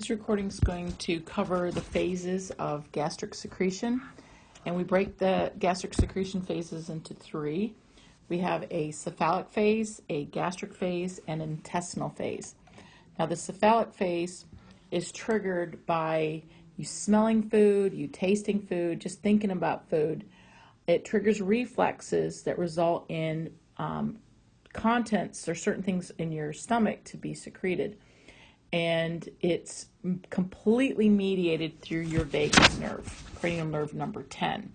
This recording is going to cover the phases of gastric secretion, and we break the gastric secretion phases into three. We have a cephalic phase, a gastric phase, and an intestinal phase. Now, the cephalic phase is triggered by you smelling food, you tasting food, just thinking about food. It triggers reflexes that result in contents or certain things in your stomach to be secreted. And it's completely mediated through your vagus nerve, cranial nerve number 10.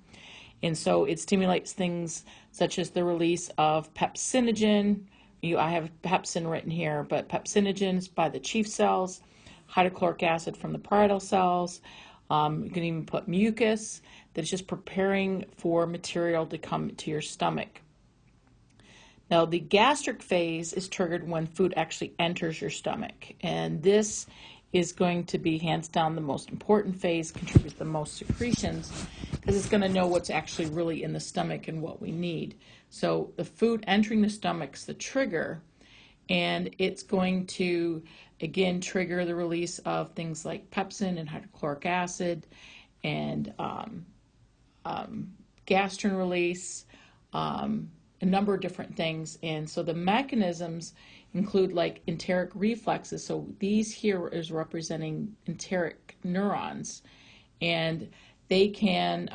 And so it stimulates things such as the release of pepsinogen. I have pepsin written here, but pepsinogen is by the chief cells, hydrochloric acid from the parietal cells. You can even put mucus that's just preparing for material to come to your stomach. Now, the gastric phase is triggered when food actually enters your stomach, and this is going to be hands down the most important phase, contributes the most secretions, because it's going to know what's actually really in the stomach and what we need. So the food entering the stomach's the trigger, and it's going to, again, trigger the release of things like pepsin and hydrochloric acid and gastrin release, a number of different things. And so the mechanisms include like enteric reflexes. So these here is representing enteric neurons, and they can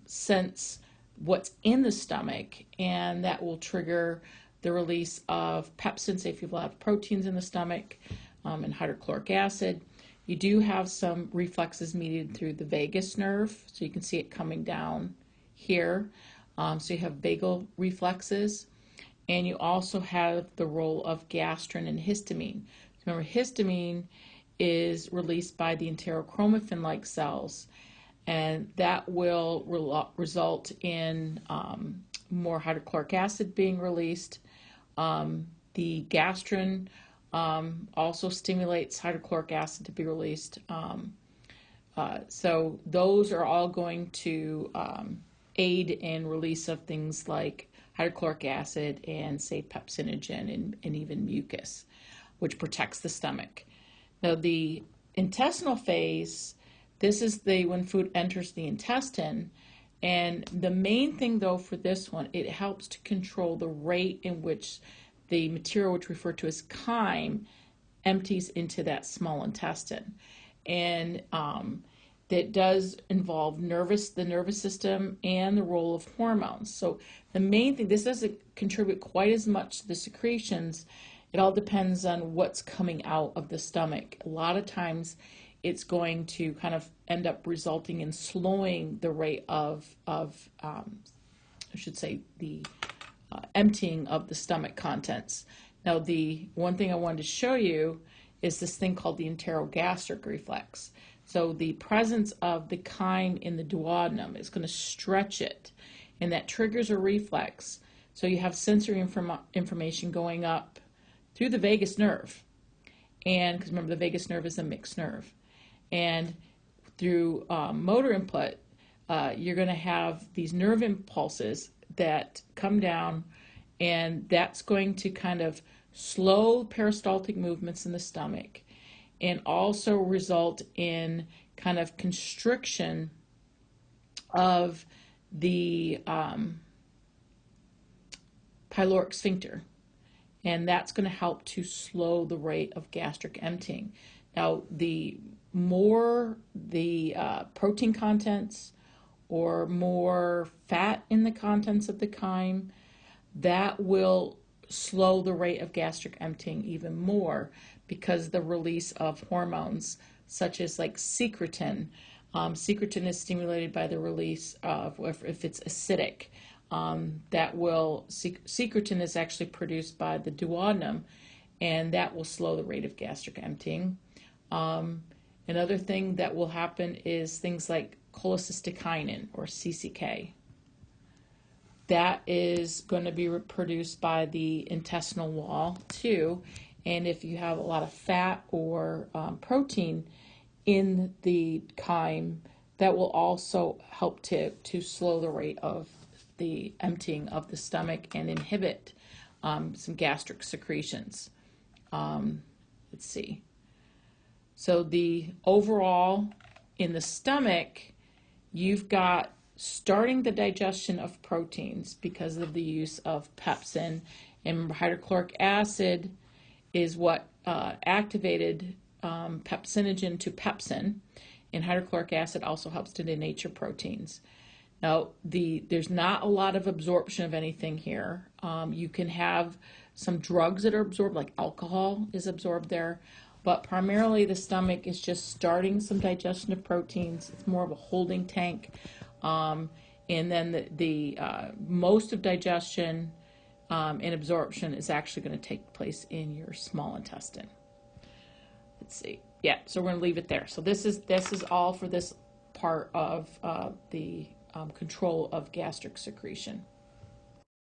sense what's in the stomach, and that will trigger the release of pepsin, say if you have a lot of proteins in the stomach, and hydrochloric acid. You do have some reflexes mediated through the vagus nerve, so you can see it coming down here. So you have vagal reflexes, and you also have the role of gastrin and histamine. Remember, histamine is released by the enterochromaffin-like cells, and that will result in more hydrochloric acid being released. The gastrin also stimulates hydrochloric acid to be released. So those are all going to aid in release of things like hydrochloric acid and, say, pepsinogen and even mucus, which protects the stomach. Now, the intestinal phase, this is when food enters the intestine, and the main thing, though, for this one, it helps to control the rate in which the material, which we refer to as chyme, empties into that small intestine. And that does involve the nervous system and the role of hormones. So the main thing, this doesn't contribute quite as much to the secretions. It all depends on what's coming out of the stomach. A lot of times it's going to kind of end up resulting in slowing the rate of I should say, the emptying of the stomach contents. Now, the one thing I wanted to show you is this thing called the enterogastric reflex. So the presence of the chyme in the duodenum is going to stretch it, and that triggers a reflex. So you have sensory information going up through the vagus nerve, and because remember the vagus nerve is a mixed nerve, and through motor input, you're going to have these nerve impulses that come down, and that's going to kind of slow peristaltic movements in the stomach, and also result in kind of constriction of the pyloric sphincter. And that's going to help to slow the rate of gastric emptying. Now, the more the protein contents or more fat in the contents of the chyme, that will slow the rate of gastric emptying even more, because the release of hormones such as like secretin. Secretin is stimulated by the release of, if it's acidic, secretin is actually produced by the duodenum, and that will slow the rate of gastric emptying. Another thing that will happen is things like cholecystokinin or CCK. That is going to be produced by the intestinal wall too, and if you have a lot of fat or protein in the chyme, that will also help to slow the rate of the emptying of the stomach and inhibit some gastric secretions. Let's see. So the overall in the stomach, you've got starting the digestion of proteins because of the use of pepsin, and hydrochloric acid is what activated pepsinogen to pepsin, and hydrochloric acid also helps to denature proteins. Now, there's not a lot of absorption of anything here. You can have some drugs that are absorbed, like alcohol is absorbed there, but primarily the stomach is just starting some digestion of proteins. It's more of a holding tank. And then the most of digestion and absorption is actually going to take place in your small intestine. Let's see. Yeah, so we're going to leave it there. So this is all for this part of the control of gastric secretion.